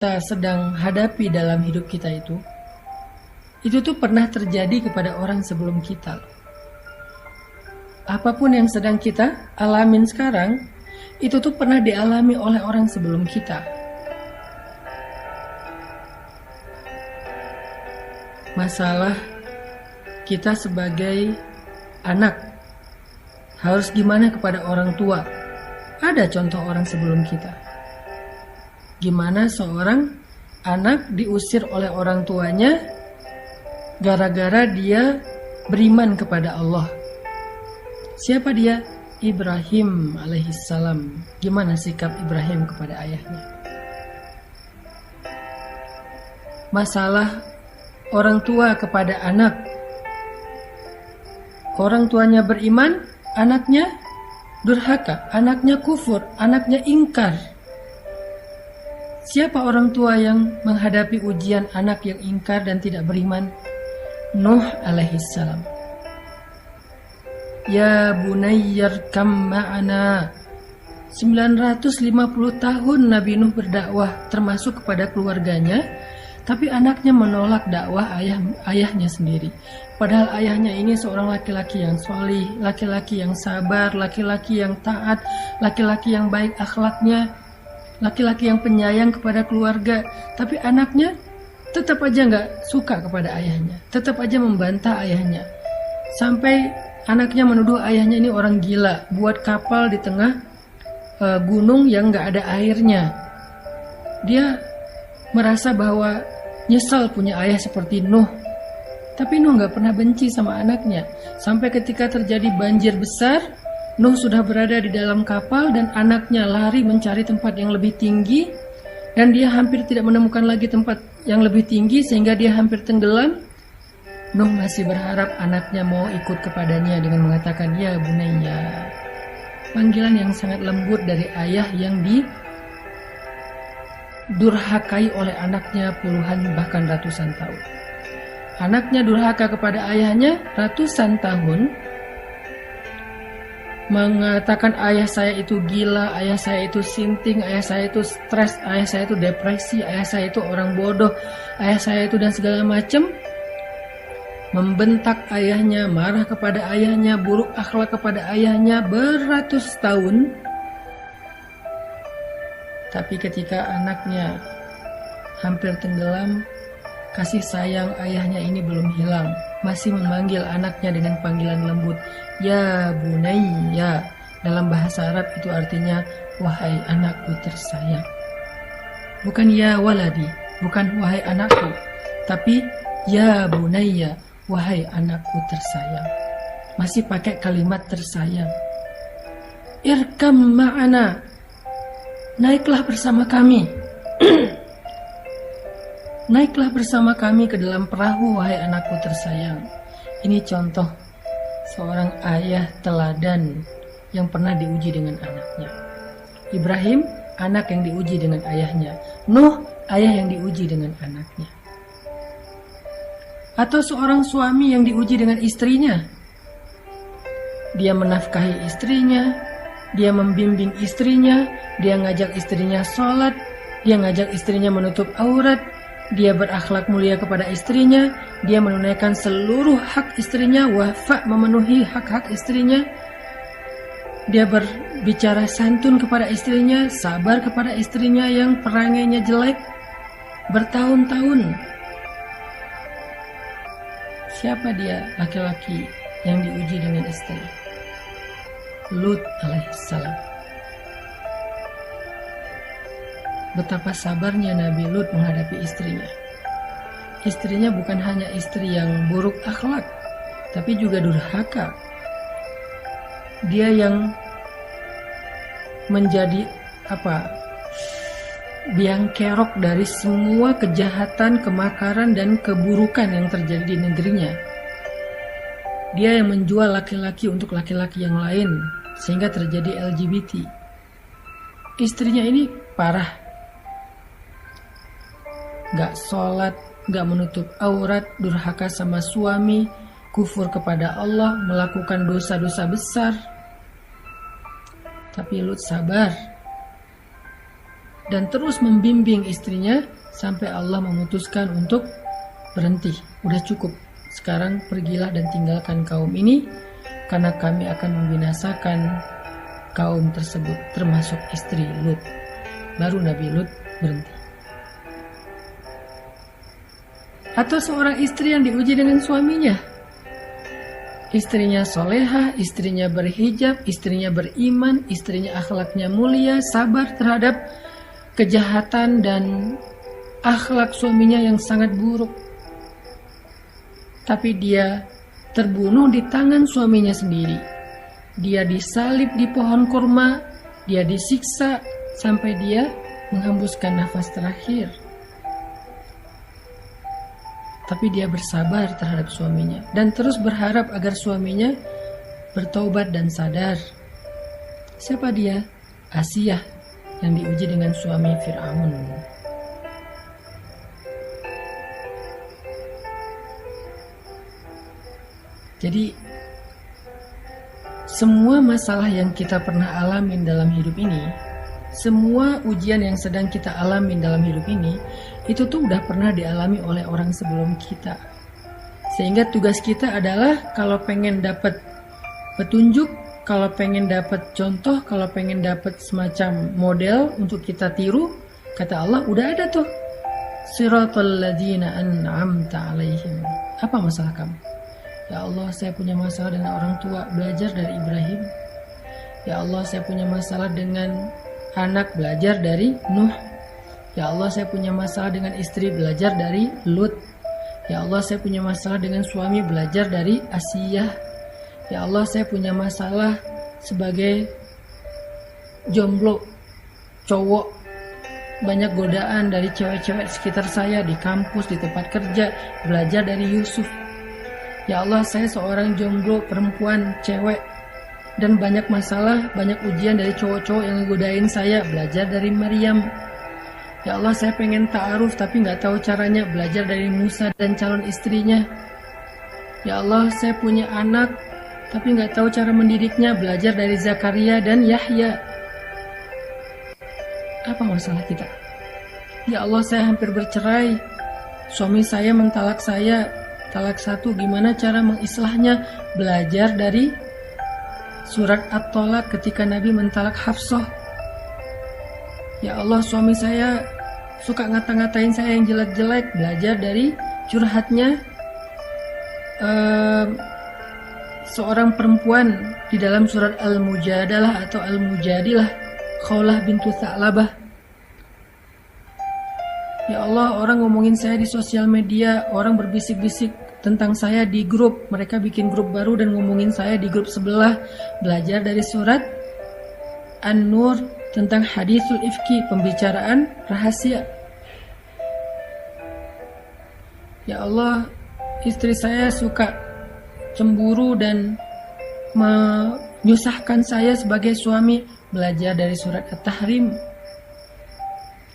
kita sedang hadapi dalam hidup kita itu tuh pernah terjadi kepada orang sebelum kita. Apapun yang sedang kita alamin sekarang, itu tuh pernah dialami oleh orang sebelum kita. Masalah kita sebagai anak harus gimana kepada orang tua. Ada contoh orang sebelum kita. Gimana seorang anak diusir oleh orang tuanya gara-gara dia beriman kepada Allah. Siapa dia? Ibrahim alaihissalam. Gimana sikap Ibrahim kepada ayahnya? Masalah orang tua kepada anak. Orang tuanya beriman, anaknya durhaka, anaknya kufur, anaknya ingkar. Siapa orang tua yang menghadapi ujian anak yang ingkar dan tidak beriman? Nuh alaihissalam. Ya bunayyarkam ma'ana. 950 tahun Nabi Nuh berdakwah termasuk kepada keluarganya, tapi anaknya menolak dakwah ayahnya sendiri. Padahal ayahnya ini seorang laki-laki yang solih, laki-laki yang sabar, laki-laki yang taat, laki-laki yang baik akhlaknya, laki-laki yang penyayang kepada keluarga. Tapi anaknya tetap aja gak suka kepada ayahnya, tetap aja membantah ayahnya. Sampai anaknya menuduh ayahnya ini orang gila, buat kapal di tengah gunung yang gak ada airnya. Dia merasa bahwa nyesal punya ayah seperti Nuh. Tapi Nuh gak pernah benci sama anaknya. Sampai ketika terjadi banjir besar, Nuh sudah berada di dalam kapal dan anaknya lari mencari tempat yang lebih tinggi, dan dia hampir tidak menemukan lagi tempat yang lebih tinggi sehingga dia hampir tenggelam. Nuh masih berharap anaknya mau ikut kepadanya dengan mengatakan, ya bunayya. Panggilan yang sangat lembut dari ayah yang didurhakai oleh anaknya puluhan bahkan ratusan tahun. Anaknya durhaka kepada ayahnya ratusan tahun, mengatakan ayah saya itu gila, ayah saya itu sinting, ayah saya itu stres, ayah saya itu depresi, ayah saya itu orang bodoh, ayah saya itu dan segala macam. Membentak ayahnya, marah kepada ayahnya, buruk akhlak kepada ayahnya beratus tahun. Tapi ketika anaknya hampir tenggelam, kasih sayang ayahnya ini belum hilang. Masih memanggil anaknya dengan panggilan lembut, ya bunayya. Dalam bahasa Arab itu artinya, wahai anakku tersayang. Bukan ya waladi, bukan wahai anakku, tapi ya bunayya, wahai anakku tersayang. Masih pakai kalimat tersayang. Irkam ma'ana, naiklah bersama kami. Naiklah bersama kami ke dalam perahu, wahai anakku tersayang. Ini contoh seorang ayah teladan yang pernah diuji dengan anaknya. Ibrahim, anak yang diuji dengan ayahnya. Nuh, ayah yang diuji dengan anaknya. Atau seorang suami yang diuji dengan istrinya. Dia menafkahi istrinya, dia membimbing istrinya, dia ngajak istrinya sholat, dia ngajak istrinya menutup aurat, dia berakhlak mulia kepada istrinya, dia menunaikan seluruh hak istrinya, wafa memenuhi hak-hak istrinya. Dia berbicara santun kepada istrinya, sabar kepada istrinya yang perangainya jelek bertahun-tahun. Siapa dia laki-laki yang diuji dengan istri? Lut alaihissalam. Betapa sabarnya Nabi Lut menghadapi istrinya. Istrinya bukan hanya istri yang buruk akhlak, tapi juga durhaka. Dia yang menjadi biang kerok dari semua kejahatan, kemakaran, dan keburukan yang terjadi di negerinya. Dia yang menjual laki-laki untuk laki-laki yang lain, sehingga terjadi LGBT. Istrinya ini parah. Gak sholat, gak menutup aurat, durhaka sama suami, kufur kepada Allah, melakukan dosa-dosa besar. Tapi Lut sabar. dan terus membimbing istrinya sampai Allah memutuskan untuk berhenti. Udah cukup, sekarang pergilah dan tinggalkan kaum ini, karena kami akan membinasakan kaum tersebut, termasuk istri Lut. Baru Nabi Lut berhenti. Atau seorang istri yang diuji dengan suaminya. Istrinya solehah, istrinya berhijab, istrinya beriman, istrinya akhlaknya mulia, sabar terhadap kejahatan dan akhlak suaminya yang sangat buruk. Tapi dia terbunuh di tangan suaminya sendiri. Dia disalib di pohon kurma, dia disiksa sampai dia menghembuskan nafas terakhir. Tapi dia bersabar terhadap suaminya dan terus berharap agar suaminya bertaubat dan sadar. Siapa dia? Asiyah yang diuji dengan suami Fir'aun. Jadi semua masalah yang kita pernah alamin dalam hidup ini, semua ujian yang sedang kita alamin dalam hidup ini, itu tuh udah pernah dialami oleh orang sebelum kita. Sehingga tugas kita adalah kalau pengen dapat petunjuk, kalau pengen dapat contoh, kalau pengen dapat semacam model untuk kita tiru, kata Allah udah ada tuh. Siratal ladzina an'amta 'alaihim. Apa masalah kamu? Ya Allah, saya punya masalah dengan orang tua, belajar dari Ibrahim. Ya Allah, saya punya masalah dengan anak, belajar dari Nuh. Ya Allah, saya punya masalah dengan istri, belajar dari Lut. Ya Allah, saya punya masalah dengan suami, belajar dari Asiyah. Ya Allah, saya punya masalah sebagai jomblo, cowok, banyak godaan dari cewek-cewek sekitar saya di kampus, di tempat kerja, belajar dari Yusuf. Ya Allah, saya seorang jomblo, perempuan, cewek, dan banyak masalah, banyak ujian dari cowok-cowok yang ngegodain saya, belajar dari Maryam. Ya Allah, saya pengen ta'aruf tapi nggak tahu caranya, belajar dari Musa dan calon istrinya. Ya Allah, saya punya anak tapi nggak tahu cara mendidiknya, belajar dari Zakaria dan Yahya. Apa masalah kita? Ya Allah, saya hampir bercerai, suami saya mentalak saya, talak satu, gimana cara mengislahnya, belajar dari surat At-Tolak ketika Nabi mentalak Hafsah. Ya Allah, suami saya suka ngata-ngatain saya yang jelek-jelek, belajar dari curhatnya seorang perempuan di dalam surat Al-Mujadalah atau Al-Mujadilah, Khawlah bintu Tha'labah. Ya Allah, orang ngomongin saya di sosial media, orang berbisik-bisik tentang saya di grup, mereka bikin grup baru dan ngomongin saya di grup sebelah, belajar dari surat An-Nur tentang hadisul ifki, pembicaraan rahasia. Ya Allah, istri saya suka cemburu dan menyusahkan saya sebagai suami, belajar dari surat At-Tahrim.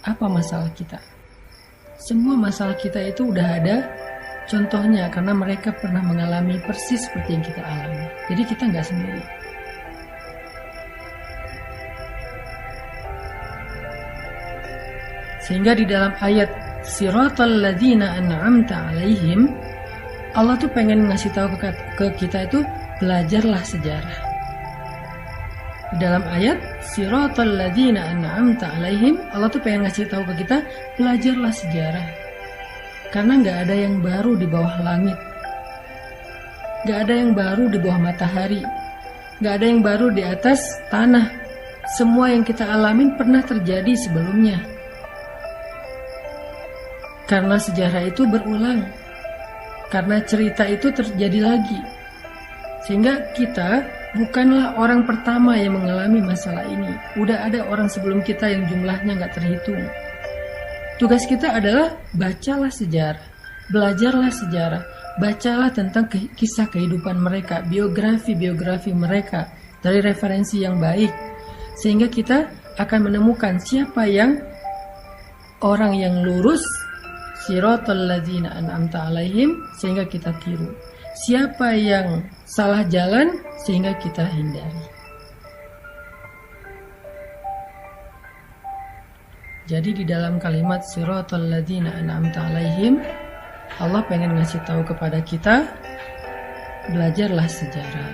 Apa masalah kita? Semua masalah kita itu udah ada contohnya, karena mereka pernah mengalami persis seperti yang kita alami. Jadi kita nggak sendiri. Sehingga di dalam ayat Siratal ladzina an'amta 'alaihim, Allah tuh pengen ngasih tahu ke kita itu, belajarlah sejarah. Di dalam ayat Siratal ladzina an'amta 'alaihim, Allah tuh pengen ngasih tahu ke kita, belajarlah sejarah. Karena nggak ada yang baru di bawah langit, nggak ada yang baru di bawah matahari, nggak ada yang baru di atas tanah. Semua yang kita alamin pernah terjadi sebelumnya. Karena sejarah itu berulang, karena cerita itu terjadi lagi. Sehingga kita bukanlah orang pertama yang mengalami masalah ini. Udah ada orang sebelum kita yang jumlahnya nggak terhitung. Tugas kita adalah bacalah sejarah, belajarlah sejarah, bacalah tentang kisah kehidupan mereka, biografi mereka dari referensi yang baik. Sehingga kita akan menemukan siapa yang orang yang lurus, Siratal ladzina an'amta 'alaihim, sehingga kita tiru. Siapa yang salah jalan, sehingga kita hindari. Jadi di dalam kalimat siratal ladzina an'amta alaihim, Allah pengen ngasih tahu kepada kita, belajarlah sejarah.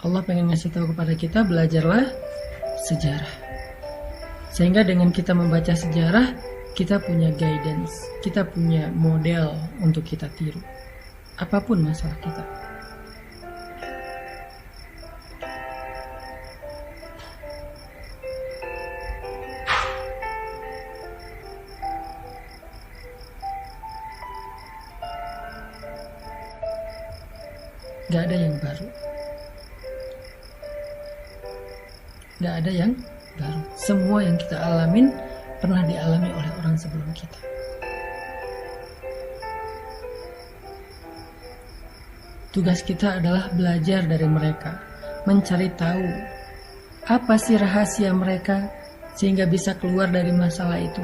Allah pengen ngasih tahu kepada kita, belajarlah sejarah. Sehingga dengan kita membaca sejarah, kita punya guidance, kita punya model untuk kita tiru. Apapun masalah kita. Gak ada yang baru. Gak ada yang baru. Semua yang kita alamin pernah dialami oleh orang sebelum kita. Tugas kita adalah belajar dari mereka, mencari tahu apa sih rahasia mereka sehingga bisa keluar dari masalah itu.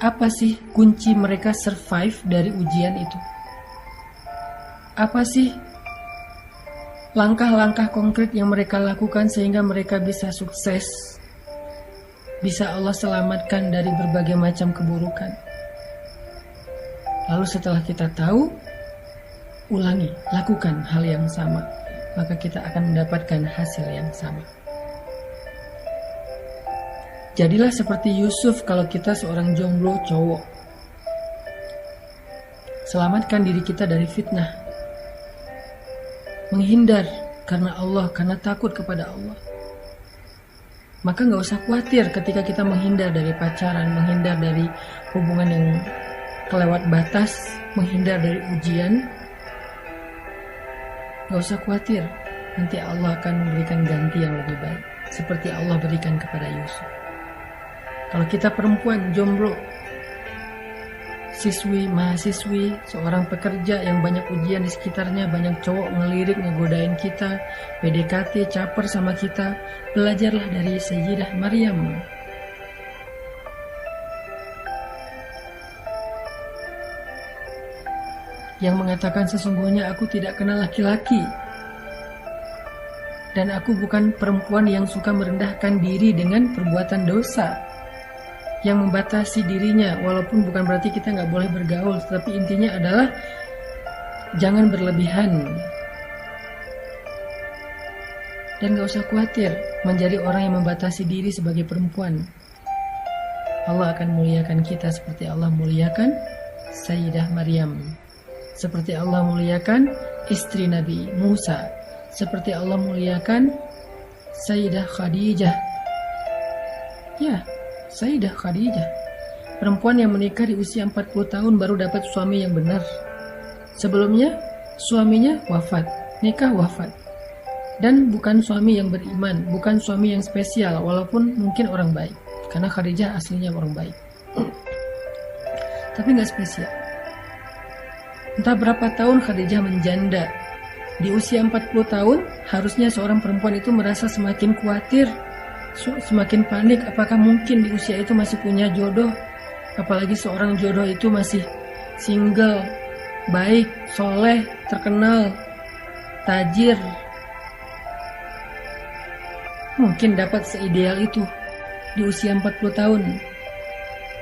Apa sih kunci mereka survive dari ujian itu? Apa sih langkah-langkah konkret yang mereka lakukan sehingga mereka bisa sukses, bisa Allah selamatkan dari berbagai macam keburukan. Lalu setelah kita tahu, ulangi, lakukan hal yang sama, maka kita akan mendapatkan hasil yang sama. Jadilah seperti Yusuf kalau kita seorang jomblo cowok. Selamatkan diri kita dari fitnah. Menghindar karena Allah, karena takut kepada Allah. Maka gak usah khawatir ketika kita menghindar dari pacaran, menghindar dari hubungan yang kelewat batas, menghindar dari ujian. Gak usah khawatir, nanti Allah akan memberikan ganti yang lebih baik, seperti Allah berikan kepada Yusuf. Kalau kita perempuan jomblo, siswi, mahasiswi, seorang pekerja yang banyak ujian di sekitarnya, banyak cowok ngelirik, ngegodain kita, PDKT, caper sama kita, belajarlah dari Sayyidah Maryam. Yang mengatakan sesungguhnya aku tidak kenal laki-laki. Dan aku bukan perempuan yang suka merendahkan diri dengan perbuatan dosa. Yang membatasi dirinya, walaupun bukan berarti kita nggak boleh bergaul, tapi intinya adalah jangan berlebihan. Dan gak usah khawatir menjadi orang yang membatasi diri sebagai perempuan. Allah akan muliakan kita seperti Allah muliakan Sayyidah Maryam, seperti Allah muliakan istri Nabi Musa, seperti Allah muliakan Sayyidah Khadijah. Ya, Sayyidah Khadijah, perempuan yang menikah di usia 40 tahun baru dapat suami yang benar. Sebelumnya suaminya wafat, nikah wafat. Dan bukan suami yang beriman, bukan suami yang spesial, walaupun mungkin orang baik. Karena Khadijah aslinya orang baik. Tapi gak spesial. Entah berapa tahun Khadijah menjanda. Di usia 40 tahun, harusnya seorang perempuan itu merasa semakin khawatir, semakin panik, apakah mungkin di usia itu masih punya jodoh, apalagi seorang jodoh itu masih single, baik, soleh, terkenal, tajir, mungkin dapat seideal itu di usia 40 tahun.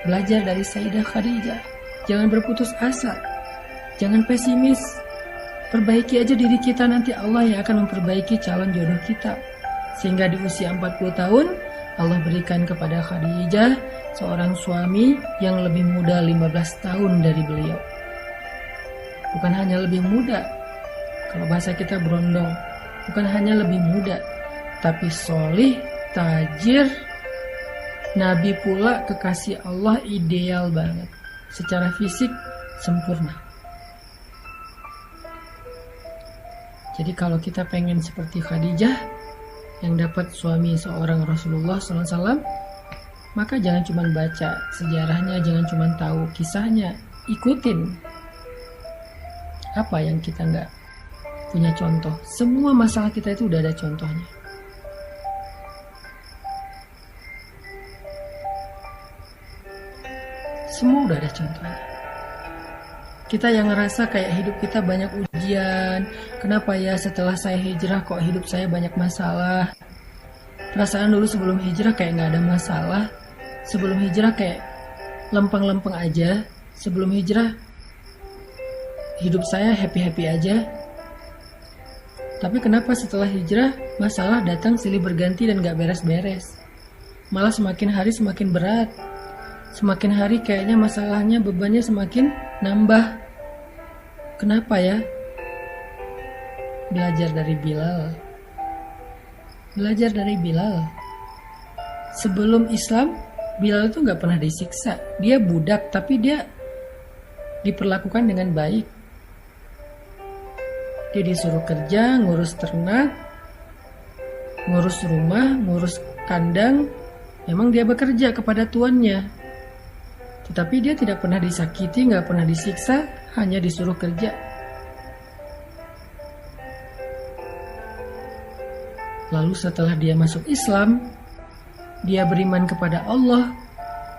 Belajar dari Sayyidah Khadijah, jangan berputus asa, jangan pesimis, perbaiki aja diri kita, nanti Allah yang akan memperbaiki calon jodoh kita. Sehingga di usia 40 tahun Allah berikan kepada Khadijah seorang suami yang lebih muda 15 tahun dari beliau. Bukan hanya lebih muda, kalau bahasa kita berondong, bukan hanya lebih muda, tapi solih, tajir, Nabi pula, kekasih Allah, ideal banget. Secara fisik sempurna. Jadi kalau kita pengen seperti Khadijah yang dapat suami seorang Rasulullah SAW, maka jangan cuma baca sejarahnya, jangan cuma tahu kisahnya, ikutin. Apa yang kita nggak punya contoh? Semua masalah kita itu udah ada contohnya. Semua udah ada contohnya. Kita yang ngerasa kayak hidup kita banyak ujian. Kenapa ya setelah saya hijrah kok hidup saya banyak masalah? Perasaan dulu sebelum hijrah kayak nggak ada masalah. Sebelum hijrah kayak lempeng-lempeng aja. Sebelum hijrah hidup saya happy-happy aja. Tapi kenapa setelah hijrah masalah datang silih berganti dan gak beres-beres? Malah semakin hari semakin berat. Semakin hari kayaknya masalahnya, bebannya semakin nambah. Kenapa ya? Belajar dari Bilal. Belajar dari Bilal. Sebelum Islam, Bilal itu gak pernah disiksa. Dia budak tapi dia diperlakukan dengan baik. Dia disuruh kerja, ngurus ternak, ngurus rumah, ngurus kandang. Memang dia bekerja kepada tuannya. Tetapi dia tidak pernah disakiti, nggak pernah disiksa, hanya disuruh kerja. Lalu setelah dia masuk Islam, dia beriman kepada Allah,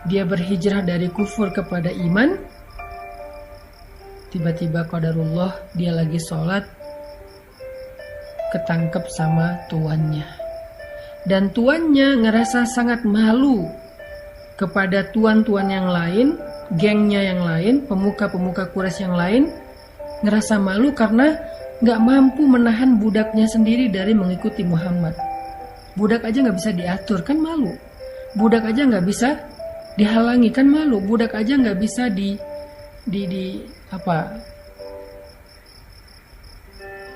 dia berhijrah dari kufur kepada iman. Tiba-tiba qadarullah dia lagi sholat, ketangkep sama tuannya. Dan tuannya ngerasa sangat malu kepada tuan-tuan yang lain, gengnya yang lain, pemuka-pemuka Quraisy yang lain. Ngerasa malu karena gak mampu menahan budaknya sendiri dari mengikuti Muhammad. Budak aja gak bisa diatur, kan malu. Budak aja gak bisa dihalangi, kan malu. Budak aja gak bisa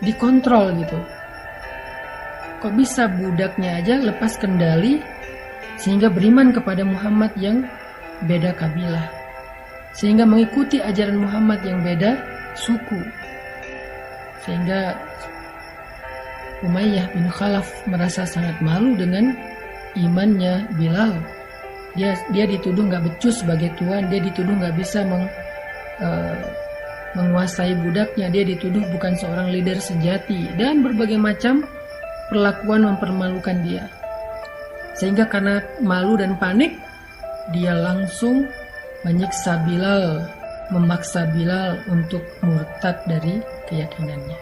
dikontrol gitu. Kok bisa budaknya aja lepas kendali sehingga beriman kepada Muhammad yang beda kabilah, sehingga mengikuti ajaran Muhammad yang beda suku, sehingga Umayyah bin Khalaf merasa sangat malu dengan imannya Bilal. Dia dituduh nggak becus sebagai tuan, dia dituduh nggak bisa menguasai budaknya, dia dituduh bukan seorang leader sejati, dan berbagai macam perlakuan mempermalukan dia. Sehingga karena malu dan panik, dia langsung menyiksa Bilal, memaksa Bilal untuk murtad dari keyakinannya.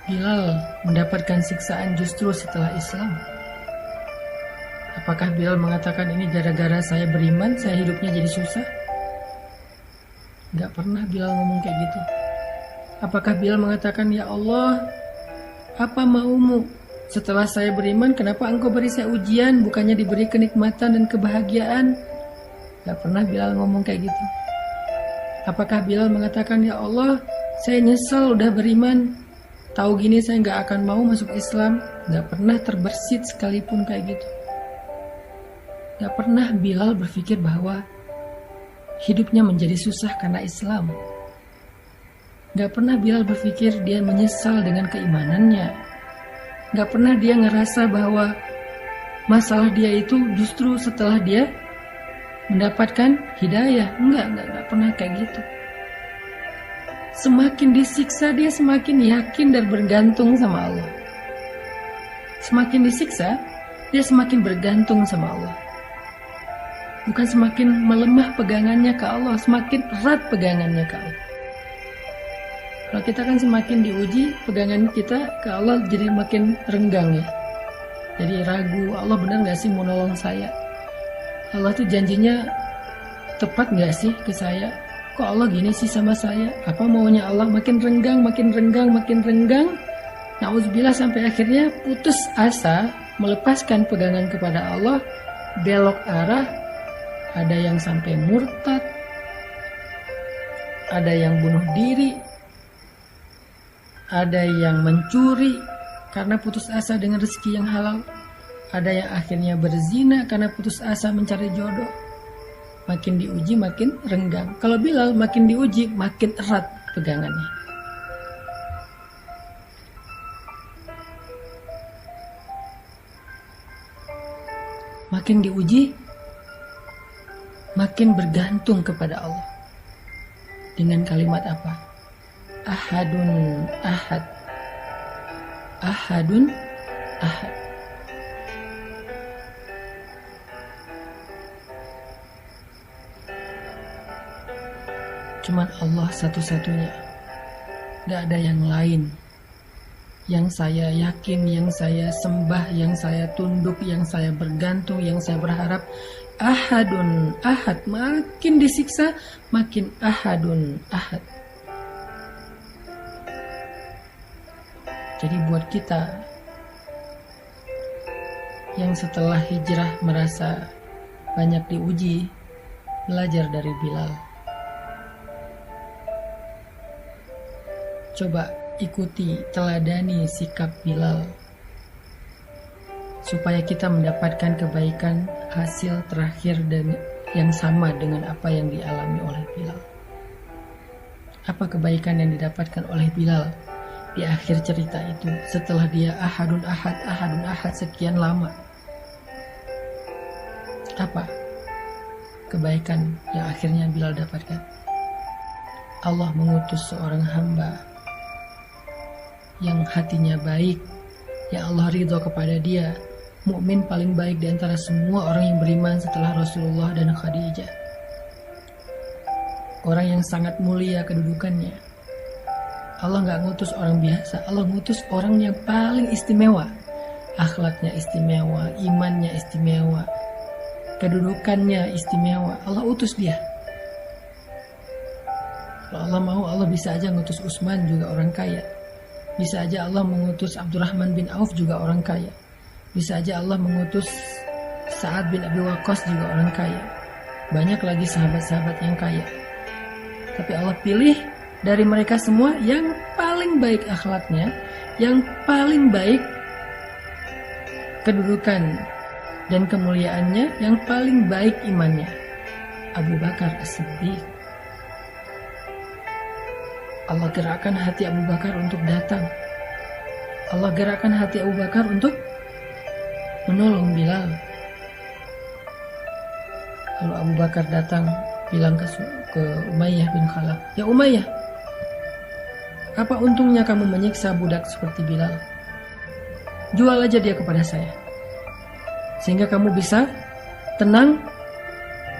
Bilal mendapatkan siksaan justru setelah Islam. Apakah Bilal mengatakan ini gara-gara saya beriman, saya hidupnya jadi susah? Gak pernah Bilal ngomong kayak gitu. Apakah Bilal mengatakan, ya Allah, apa maumu? Setelah saya beriman, kenapa engkau beri saya ujian, bukannya diberi kenikmatan dan kebahagiaan? Gak pernah Bilal ngomong kayak gitu. Apakah Bilal mengatakan, ya Allah, saya nyesal udah beriman, tahu gini saya gak akan mau masuk Islam? Gak pernah terbersit sekalipun kayak gitu. Gak pernah Bilal berpikir bahwa hidupnya menjadi susah karena Islam. Gak pernah Bilal berpikir dia menyesal dengan keimanannya. Gak pernah dia ngerasa bahwa masalah dia itu justru setelah dia mendapatkan hidayah. Enggak pernah kayak gitu. Semakin disiksa dia semakin yakin dan bergantung sama Allah. Semakin disiksa dia semakin bergantung sama Allah. Bukan semakin melemah pegangannya ke Allah, semakin erat pegangannya ke Allah. Kalau kita kan semakin diuji, pegangan kita ke Allah jadi makin renggang ya. Jadi ragu, Allah benar gak sih mau nolong saya? Allah tuh janjinya tepat gak sih ke saya? Kok Allah gini sih sama saya? Apa maunya Allah? Makin renggang, makin renggang, makin renggang. Na'udzubillah sampai akhirnya putus asa, melepaskan pegangan kepada Allah, belok arah. Ada yang sampai murtad, ada yang bunuh diri, ada yang mencuri karena putus asa dengan rezeki yang halal, ada yang akhirnya berzina karena putus asa mencari jodoh. Makin diuji makin renggang. Kalau Bilal makin diuji makin erat pegangannya. Makin diuji makin bergantung kepada Allah. Dengan kalimat apa? Ahadun ahad. Ahadun ahad. Cuman Allah satu-satunya. Gak ada yang lain. Yang saya yakin, yang saya sembah, yang saya tunduk, yang saya bergantung, yang saya berharap. Ahadun, ahad. Makin disiksa, makin ahadun, ahad. Jadi buat kita yang setelah hijrah merasa banyak diuji, belajar dari Bilal. Coba ikuti, teladani sikap Bilal, supaya kita mendapatkan kebaikan hasil terakhir dan yang sama dengan apa yang dialami oleh Bilal. Apa kebaikan yang didapatkan oleh Bilal di akhir cerita itu setelah dia ahadun ahad sekian lama? Apa kebaikan yang akhirnya Bilal dapatkan? Allah mengutus seorang hamba yang hatinya baik, yang Allah ridho kepada dia, mukmin paling baik di antara semua orang yang beriman setelah Rasulullah dan Khadijah. Orang yang sangat mulia kedudukannya. Allah gak ngutus orang biasa, Allah ngutus orang yang paling istimewa. Akhlaknya istimewa, imannya istimewa, kedudukannya istimewa. Allah utus dia. Kalau Allah mau, Allah bisa aja ngutus Utsman, juga orang kaya. Bisa aja Allah mengutus Abdurrahman bin Auf, juga orang kaya. Bisa aja Allah mengutus Sa'ad bin Abi Waqqas, juga orang kaya. Banyak lagi sahabat-sahabat yang kaya. Tapi Allah pilih dari mereka semua yang paling baik akhlaknya, yang paling baik kedudukan dan kemuliaannya, yang paling baik imannya, Abu Bakar As-Siddiq. Allah gerakkan hati Abu Bakar untuk datang. Allah gerakkan hati Abu Bakar untuk menolong Bilal. Lalu Abu Bakar datang bilang ke Umayyah bin Khalaf, "Ya Umayyah, apa untungnya kamu menyiksa budak seperti Bilal? Jual aja dia kepada saya, sehingga kamu bisa tenang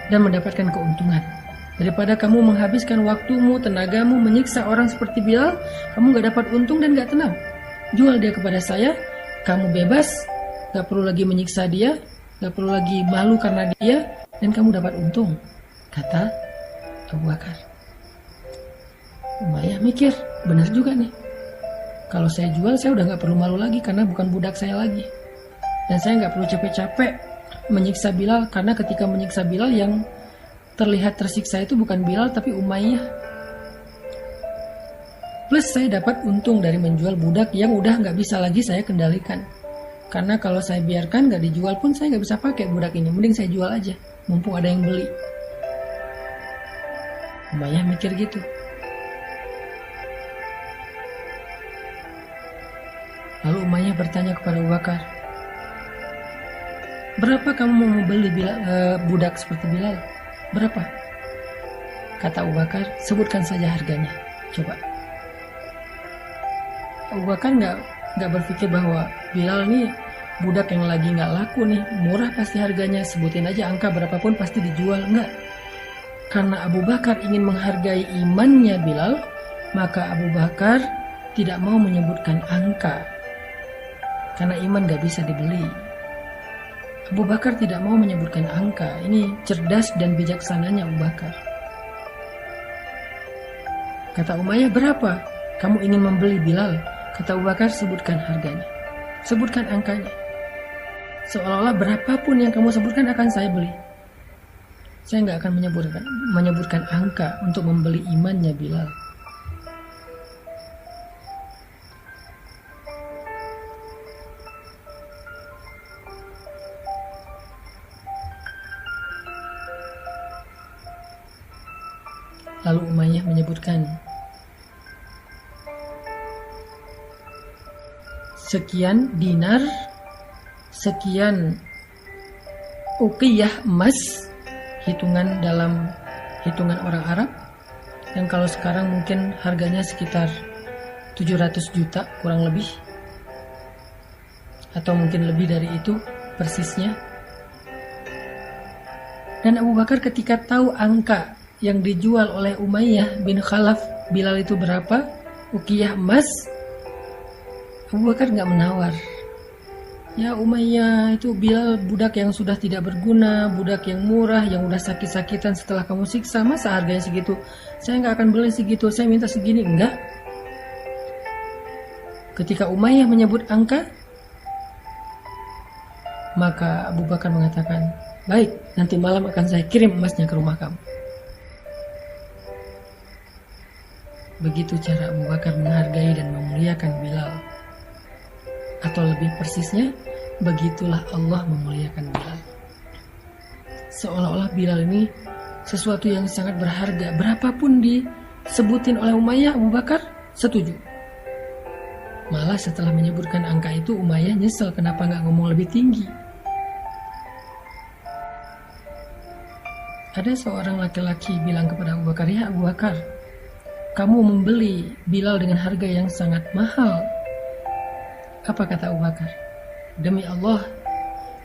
dan mendapatkan keuntungan. Daripada kamu menghabiskan waktumu, tenagamu menyiksa orang seperti Bilal, kamu gak dapat untung dan gak tenang. Jual dia kepada saya, kamu bebas, gak perlu lagi menyiksa dia, gak perlu lagi malu karena dia, dan kamu dapat untung," kata Abu Bakar. Umayyah mikir, benar juga nih. Kalau saya jual, saya udah gak perlu malu lagi karena bukan budak saya lagi. Dan saya gak perlu capek-capek menyiksa Bilal, karena ketika menyiksa Bilal yang terlihat tersiksa itu bukan Bilal tapi Umayyah. Plus saya dapat untung dari menjual budak yang udah gak bisa lagi saya kendalikan. Karena kalau saya biarkan gak dijual pun saya gak bisa pakai budak ini. Mending saya jual aja, mumpung ada yang beli. Umayyah mikir gitu. Lalu Umayyah bertanya kepada Abu Bakar, "Berapa kamu mau membeli budak seperti Bilal? Berapa?" Kata Abu Bakar, "Sebutkan saja harganya. Coba." Abu Bakar nggak berpikir bahwa Bilal nih budak yang lagi nggak laku nih, murah pasti harganya, sebutin aja angka berapapun pasti dijual. Enggak. Karena Abu Bakar ingin menghargai imannya Bilal, maka Abu Bakar tidak mau menyebutkan angka. Karena iman gak bisa dibeli. Abu Bakar tidak mau menyebutkan angka. Ini cerdas dan bijaksananya Abu Bakar. Kata Umayyah, "Berapa kamu ingin membeli Bilal?" Kata Abu Bakar, "Sebutkan harganya. Sebutkan angkanya. Seolah-olah berapapun yang kamu sebutkan akan saya beli. Saya nggak akan menyebutkan angka untuk membeli imannya Bilal." Lalu Umayyah menyebutkan sekian dinar, sekian uqiyah emas, hitungan dalam hitungan orang Arab, yang kalau sekarang mungkin harganya sekitar 700 juta kurang lebih, atau mungkin lebih dari itu persisnya. Dan Abu Bakar ketika tahu angka yang dijual oleh Umayyah bin Khalaf Bilal itu berapa? Uqiyah emas. Abu Bakar nggak menawar. Ya Umayyah, itu Bilal budak yang sudah tidak berguna, budak yang murah, yang udah sakit-sakitan setelah kamu siksa, masa harganya segitu? Saya nggak akan beli segitu, saya minta segini. Enggak. Ketika Umayyah menyebut angka, maka Abu Bakar mengatakan, baik, nanti malam akan saya kirim emasnya ke rumah kamu. Begitu cara Abu Bakar menghargai dan memuliakan Bilal. Atau lebih persisnya, begitulah Allah memuliakan Bilal. Seolah-olah Bilal ini sesuatu yang sangat berharga. Berapapun disebutin oleh Umayyah, Abu Bakar setuju. Malah setelah menyebutkan angka itu, Umayyah nyesel kenapa nggak ngomong lebih tinggi. Ada seorang laki-laki bilang kepada Abu Bakar, ya Abu Bakar, kamu membeli Bilal dengan harga yang sangat mahal. Apa kata Abu Bakar? Demi Allah,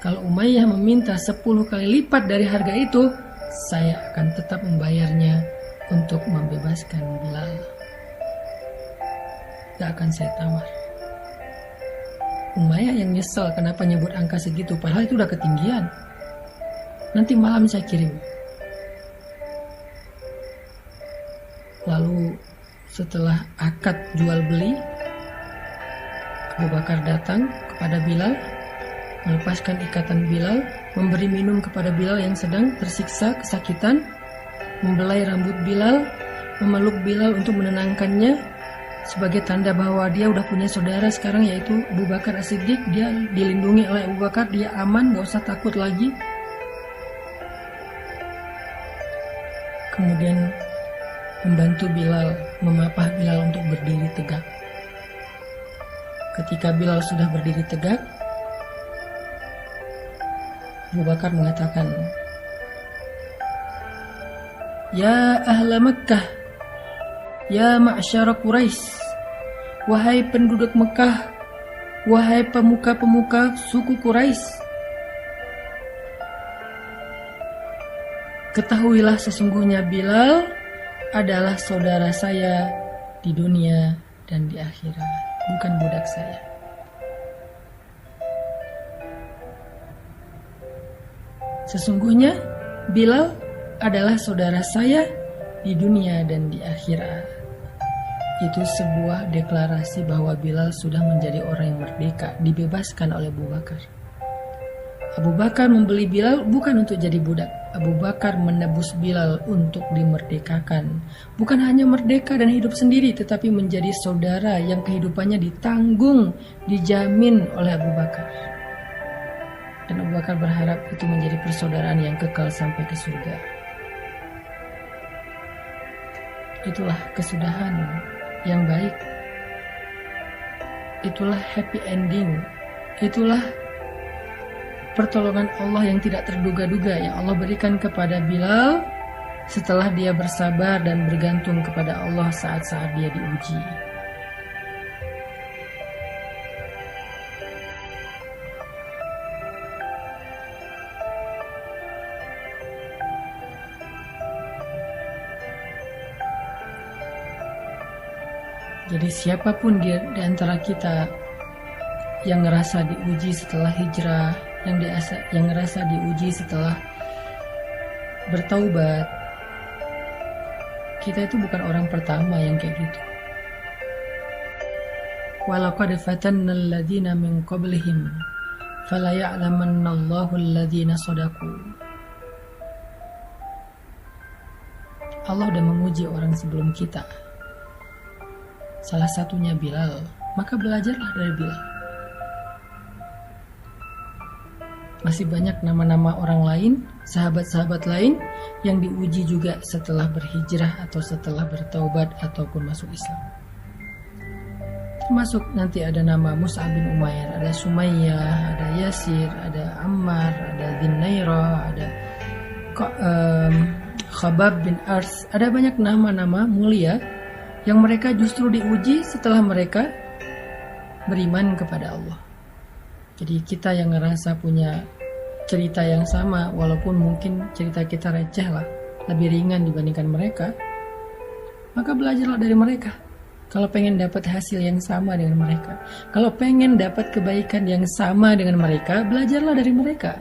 kalau Umayyah meminta 10 kali lipat dari harga itu, saya akan tetap membayarnya untuk membebaskan Bilal. Gak akan saya tawar. Umayyah yang nyesel kenapa nyebut angka segitu, padahal itu udah ketinggian. Nanti malam saya kirim. Lalu setelah akad jual beli, Abu Bakar datang kepada Bilal, melepaskan ikatan Bilal, memberi minum kepada Bilal yang sedang tersiksa kesakitan, membelai rambut Bilal, memeluk Bilal untuk menenangkannya, sebagai tanda bahwa dia udah punya saudara sekarang, yaitu Abu Bakar As-Siddiq. Dia dilindungi oleh Abu Bakar, dia aman, gak usah takut lagi. Kemudian membantu Bilal, memapah Bilal untuk berdiri tegak. Ketika Bilal sudah berdiri tegak, Abu Bakar mengatakan, ya ahla Makkah, ya ma'syara Quraisy, wahai penduduk Mekah, wahai pemuka-pemuka suku Quraisy, ketahuilah sesungguhnya Bilal adalah saudara saya di dunia dan di akhirat, bukan budak saya. Sesungguhnya Bilal adalah saudara saya di dunia dan di akhirat. Itu sebuah deklarasi bahwa Bilal sudah menjadi orang yang merdeka, dibebaskan oleh Abu Bakar. Abu Bakar membeli Bilal bukan untuk jadi budak. Abu Bakar menebus Bilal untuk dimerdekakan. Bukan hanya merdeka dan hidup sendiri, tetapi menjadi saudara yang kehidupannya ditanggung, dijamin oleh Abu Bakar. Dan Abu Bakar berharap itu menjadi persaudaraan yang kekal sampai ke surga. Itulah kesudahan yang baik. Itulah happy ending. Itulah pertolongan Allah yang tidak terduga-duga yang Allah berikan kepada Bilal setelah dia bersabar dan bergantung kepada Allah saat-saat dia diuji. Jadi siapapun di antara kita yang ngerasa diuji setelah hijrah, yang ngerasa diuji setelah bertaubat, kita itu bukan orang pertama yang kayak gitu. Walaqad fatanna alladhina min qablihim fala ya'lamanna Allahu alladhina shadaqu. Allah udah menguji orang sebelum kita. Salah satunya Bilal, maka belajarlah dari Bilal. Masih banyak nama-nama orang lain, sahabat-sahabat lain yang diuji juga setelah berhijrah atau setelah bertaubat ataupun masuk Islam. Termasuk nanti ada nama Mus'ab bin Umair, ada Sumayyah, ada Yasir, ada Ammar, ada Dhinnaira, ada Khabab bin Ars. Ada banyak nama-nama mulia yang mereka justru diuji setelah mereka beriman kepada Allah. Jadi kita yang ngerasa punya cerita yang sama, walaupun mungkin cerita kita receh lah, lebih ringan dibandingkan mereka, maka belajarlah dari mereka. Kalau pengen dapat hasil yang sama dengan mereka, kalau pengen dapat kebaikan yang sama dengan mereka, belajarlah dari mereka.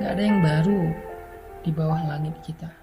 Gak ada yang baru di bawah langit kita.